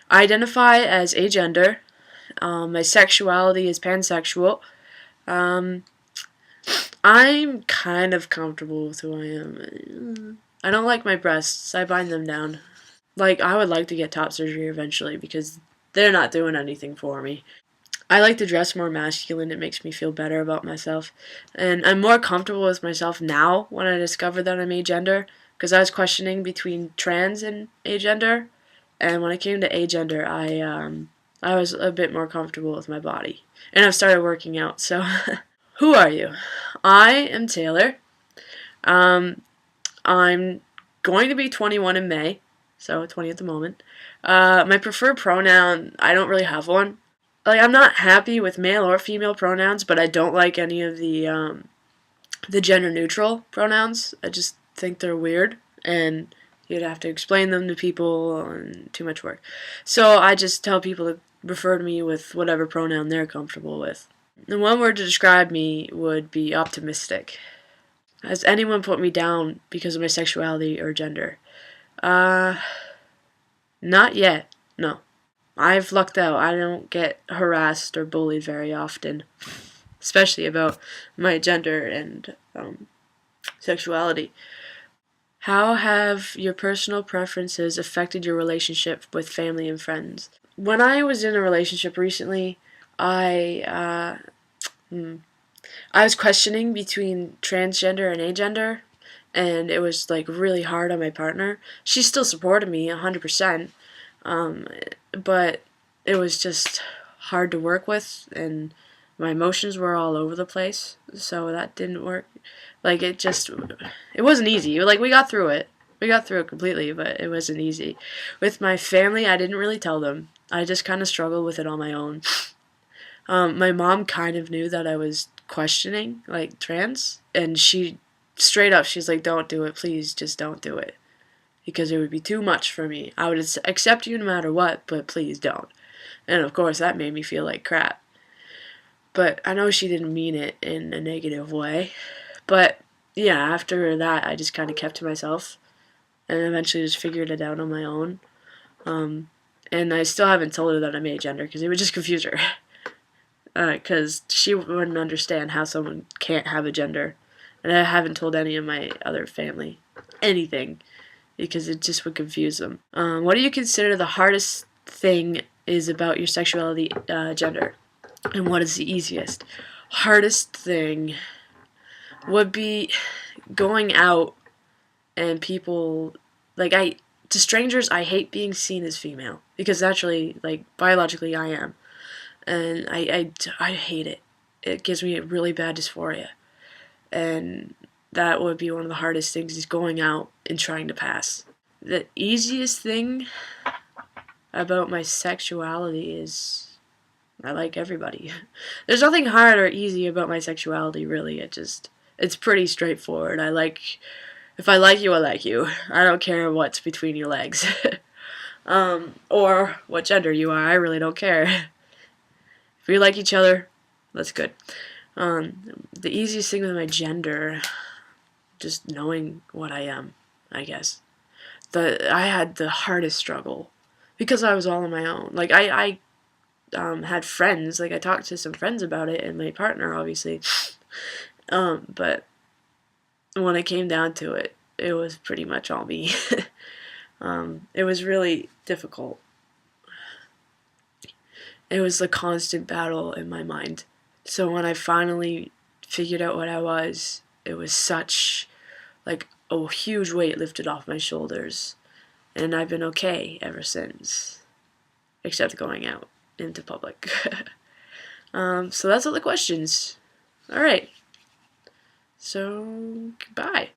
I identify as agender. My sexuality is pansexual. Um, I'm kind of comfortable with who I am. I don't like my breasts. I bind them down. Like, I would like to get top surgery eventually because they're not doing anything for me. I like to dress more masculine. It makes me feel better about myself. And I'm more comfortable with myself now when I discovered that I'm agender, because I was questioning between trans and agender. And when I came to agender, I was a bit more comfortable with my body. And I've started working out, so who are you? I am Taylor. Um, I'm going to be 21 in May, so 20 at the moment. My preferred pronoun, I don't really have one. Like, I'm not happy with male or female pronouns, but I don't like any of the gender neutral pronouns. I just think they're weird, and you'd have to explain them to people, and too much work. So I just tell people to refer to me with whatever pronoun they're comfortable with. And one word to describe me would be optimistic. Has anyone put me down because of my sexuality or gender? Not yet. No. I've lucked out. I don't get harassed or bullied very often, especially about my gender and sexuality. How have your personal preferences affected your relationship with family and friends? When I was in a relationship recently, I was questioning between transgender and agender, and it was like really hard on my partner. She still supported me 100%, but it was just hard to work with, and my emotions were all over the place, so that didn't work. Like, it wasn't easy. Like, we got through it. We got through it completely, but it wasn't easy. With my family, I didn't really tell them. I just kind of struggled with it on my own. My mom kind of knew that I was questioning, like, trans, and she's like, don't do it, please, just don't do it. Because it would be too much for me. I would accept you no matter what, but please don't. And of course, that made me feel like crap. But I know she didn't mean it in a negative way. But yeah, after that, I just kind of kept to myself and eventually just figured it out on my own. And I still haven't told her that I'm agender because it would just confuse her. Because she wouldn't understand how someone can't have a gender. And I haven't told any of my other family anything because it just would confuse them. What do you consider the hardest thing is about your sexuality, gender? And what is the easiest? Hardest thing would be going out and people, like, to strangers, I hate being seen as female because naturally, like, biologically I am. And I hate it. It gives me a really bad dysphoria. And that would be one of the hardest things is going out and trying to pass. The easiest thing about my sexuality is I like everybody. There's nothing hard or easy about my sexuality, really. It's pretty straightforward. If I like you, I like you. I don't care what's between your legs. Or what gender you are. I really don't care. If we like each other, that's good. The easiest thing with my gender, just knowing what I am, I guess. I had the hardest struggle because I was all on my own. Like, I had friends. Like, I talked to some friends about it, and my partner, obviously. But when it came down to it, it was pretty much all me. It was really difficult. It was a constant battle in my mind. So when I finally figured out what I was, it was such, like, a huge weight lifted off my shoulders. And I've been okay ever since. Except going out into public. So that's all the questions. Alright. So, goodbye.